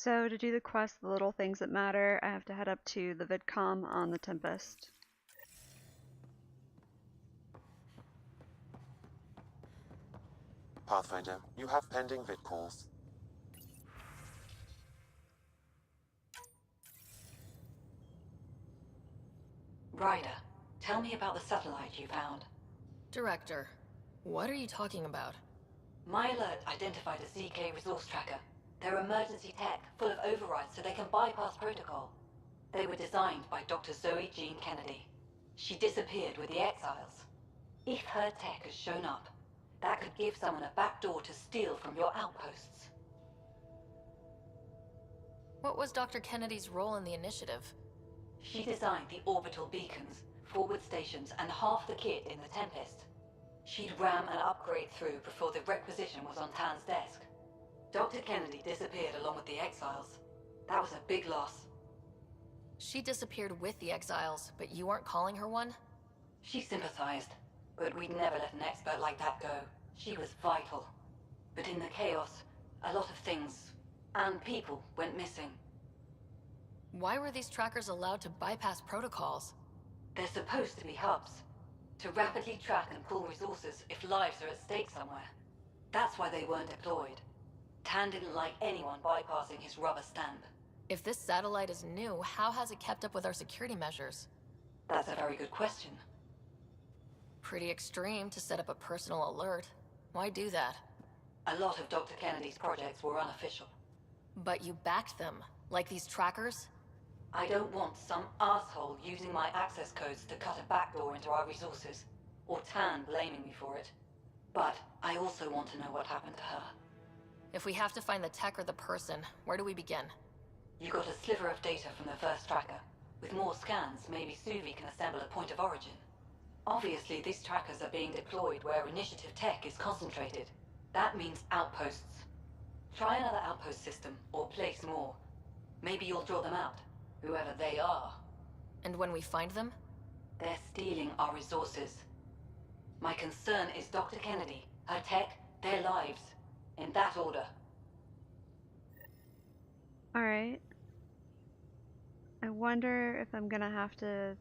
So to do the quest, the little things that matter, I have to head up to the VidCom on the Tempest. Pathfinder, you have pending vid calls. Ryder, tell me about the satellite you found. Director, what are you talking about? My alert identified a ZK resource tracker. They're emergency tech, full of overrides so they can bypass protocol. They were designed by Dr. Zoe Jean Kennedy. She disappeared with the Exiles. If her tech has shown up, that could give someone a backdoor to steal from your outposts. What was Dr. Kennedy's role in the initiative? She designed the orbital beacons, forward stations, and half the kit in the Tempest. She'd ram an upgrade through before the requisition was on Tan's desk. Dr. Kennedy disappeared along with the Exiles. That was a big loss. She disappeared with the Exiles, but you weren't calling her one? She sympathized, but we'd never let an expert like that go. She was vital. But in the chaos, a lot of things, and people, went missing. Why were these trackers allowed to bypass protocols? They're supposed to be hubs, to rapidly track and pull resources if lives are at stake somewhere. That's why they weren't deployed. Tan didn't like anyone bypassing his rubber stamp. If this satellite is new, how has it kept up with our security measures? That's a very good question. Pretty extreme to set up a personal alert. Why do that? A lot of Dr. Kennedy's projects were unofficial. But you backed them, like these trackers? I don't want some asshole using my access codes to cut a backdoor into our resources, or Tan blaming me for it. But I also want to know what happened to her. If we have to find the tech or the person, where do we begin? You got a sliver of data from the first tracker. With more scans, maybe Suvi can assemble a point of origin. Obviously, these trackers are being deployed where initiative tech is concentrated. That means outposts. Try another outpost system, or place more. Maybe you'll draw them out, whoever they are. And when we find them? They're stealing our resources. My concern is Dr. Kennedy, her tech, their lives. In that order. Alright. I wonder if I'm gonna have to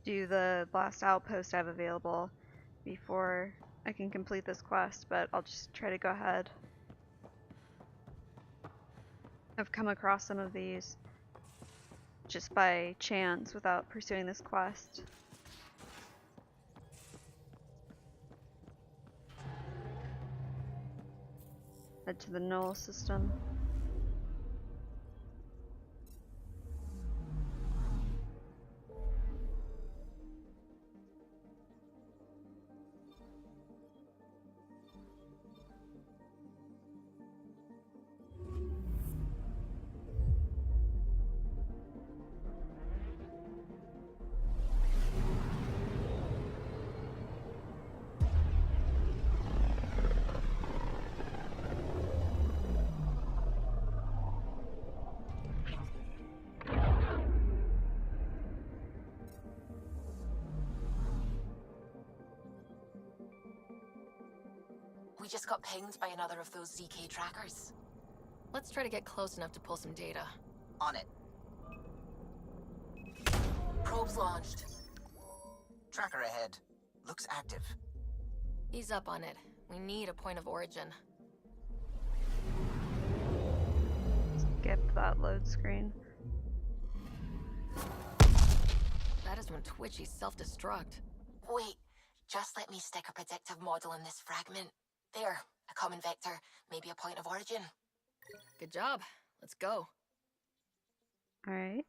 do the last outpost I have available before I can complete this quest, but I'll just try to go ahead. I've come across some of these just by chance without pursuing this quest. Head to the Null system. We just got pinged by another of those ZK trackers. Let's try to get close enough to pull some data. On it. Probes launched. Tracker ahead. Looks active. Ease up on it. We need a point of origin. Skip that load screen. That is when Twitchies self-destruct. Wait, just let me stick a predictive model in this fragment. There, a common vector, maybe a point of origin. Good job. Let's go. Alright.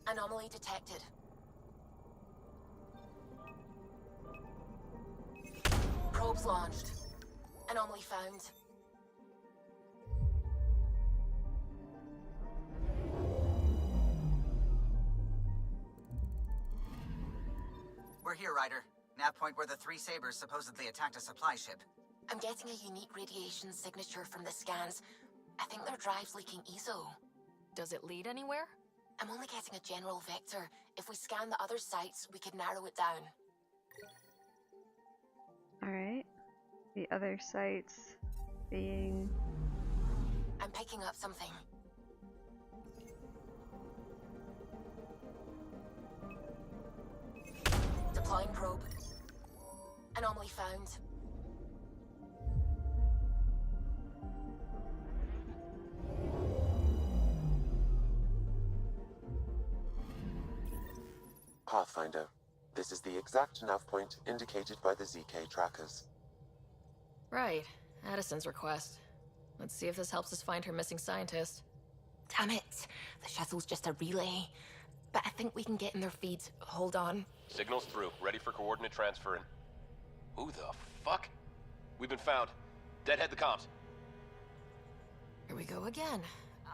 Anomaly detected. Probes launched. Anomaly found. We're here, Ryder. Nav point where the three Sabers supposedly attacked a supply ship. I'm getting a unique radiation signature from the scans. I think their drive's leaking ESO. Does it lead anywhere? I'm only getting a general vector. If we scan the other sites, we could narrow it down. Alright. The other sites being... I'm picking up something. Deploying probe. Anomaly found. Pathfinder, this is the exact nav point indicated by the ZK trackers. Right. Addison's request. Let's see if this helps us find her missing scientist. Damn it. The shuttle's just a relay. But I think we can get in their feeds. Hold on. Signal's through. Ready for coordinate transferring. Who the fuck? We've been found. Deadhead the comms. Here we go again.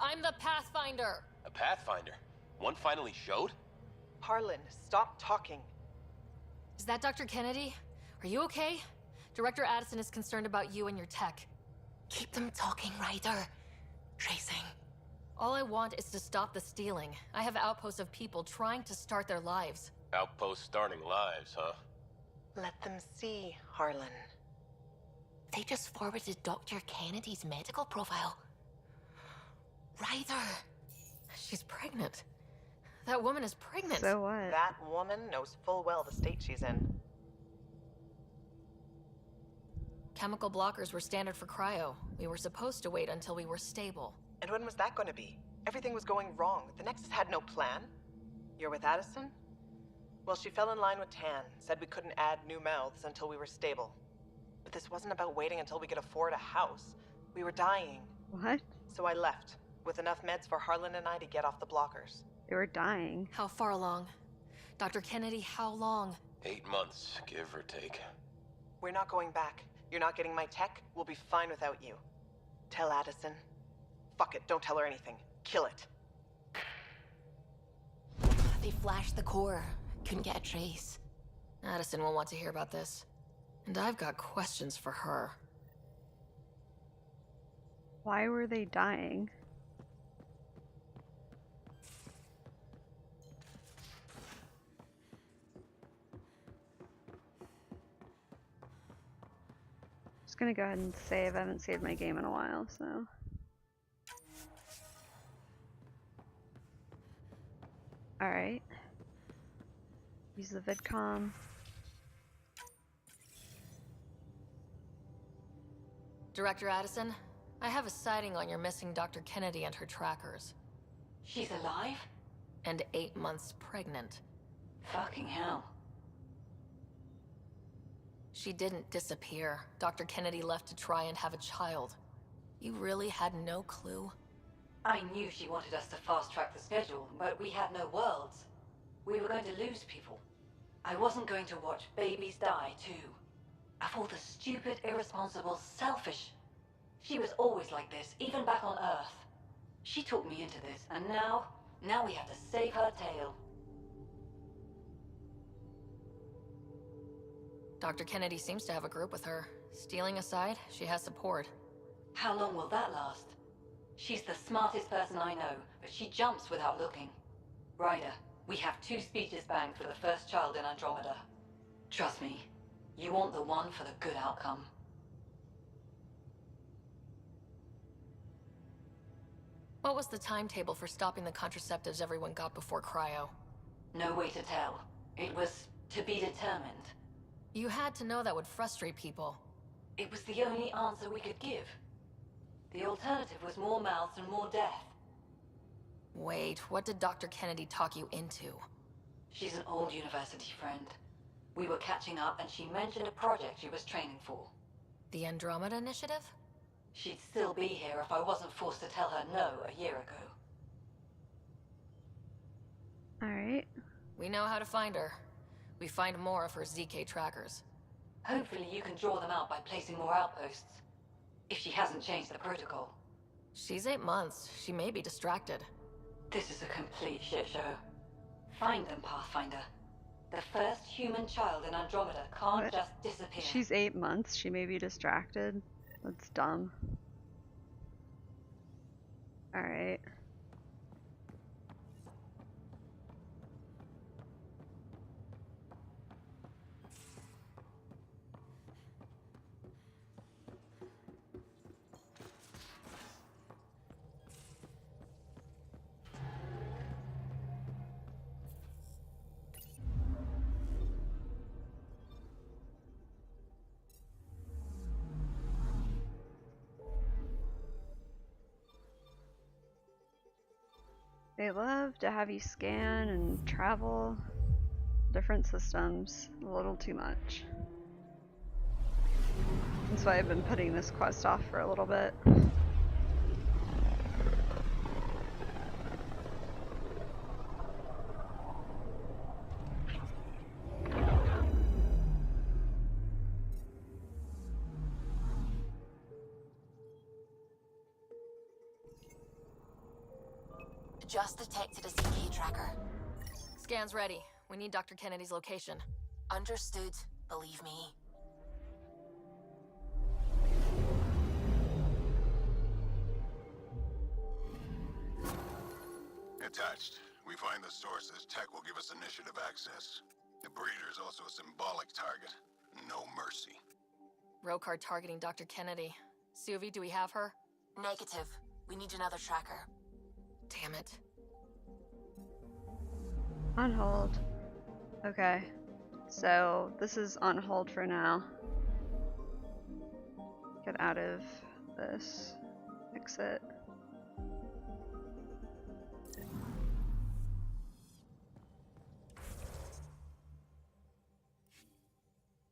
I'm the Pathfinder! A Pathfinder? One finally showed? Harlan, stop talking. Is that Dr. Kennedy? Are you okay? Director Addison is concerned about you and your tech. Keep them talking, Ryder. Tracing. All I want is to stop the stealing. I have outposts of people trying to start their lives. Outpost starting lives, huh? Let them see, Harlan. They just forwarded Dr. Kennedy's medical profile. Ryder. She's pregnant. That woman is pregnant. So what? That woman knows full well the state she's in. Chemical blockers were standard for cryo. We were supposed to wait until we were stable. And when was that going to be? Everything was going wrong. The Nexus had no plan. You're with Addison? Well, she fell in line with Tan, said we couldn't add new mouths until we were stable. But this wasn't about waiting until we could afford a house. We were dying. What? So I left, with enough meds for Harlan and I to get off the blockers. They were dying. How far along? Dr. Kennedy, how long? 8 months, give or take. We're not going back. You're not getting my tech. We'll be fine without you. Tell Addison. Fuck it, don't tell her anything. Kill it. They flashed the core. Couldn't get a trace. Addison will want to hear about this. And I've got questions for her. Why were they dying? Just gonna go ahead and save. I haven't saved my game in a while, so. Alright. Use the vidcom. Director Addison, I have a sighting on your missing Dr. Kennedy and her trackers. She's alive? And 8 months pregnant. Fucking hell. She didn't disappear. Dr. Kennedy left to try and have a child. You really had no clue? I knew she wanted us to fast-track the schedule, but we had no worlds. We were going to lose people. I wasn't going to watch babies die, too. Of all the stupid, irresponsible, selfish... She was always like this, even back on Earth. She talked me into this, and now we have to save her tail. Dr. Kennedy seems to have a group with her. Stealing aside, she has support. How long will that last? She's the smartest person I know, but she jumps without looking. Ryder, we have 2 speeches banked for the first child in Andromeda. Trust me, you want the one for the good outcome. What was the timetable for stopping the contraceptives everyone got before cryo? No way to tell. It was to be determined. You had to know that would frustrate people. It was the only answer we could give. The alternative was more mouths and more death. Wait, what did Dr. Kennedy talk you into? She's an old university friend. We were catching up and she mentioned a project she was training for. The Andromeda Initiative? She'd still be here if I wasn't forced to tell her no a year ago. Alright. We know how to find her. We find more of her ZK trackers. Hopefully you can draw them out by placing more outposts. If she hasn't changed the protocol. She's 8 months. She may be distracted. This is a complete shit show. Find them, Pathfinder. The first human child in Andromeda can't What? just disappear. She's 8 months. She may be distracted. That's dumb. Alright. They love to have you scan and travel different systems a little too much. That's why I've been putting this quest off for a little bit. Just detected a ZK tracker. Scan's ready. We need Dr. Kennedy's location. Understood, believe me. Attached. We find the sources. Tech will give us initiative access. The breeder is also a symbolic target. No mercy. Rokar targeting Dr. Kennedy. Suvi, do we have her? Negative. We need another tracker. Damn it. On hold. Okay. So this is on hold for now. Get out of this. Exit.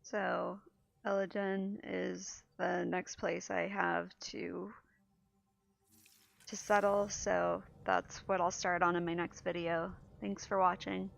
So Eligen is the next place I have to settle, so that's what I'll start on in my next video. Thanks for watching.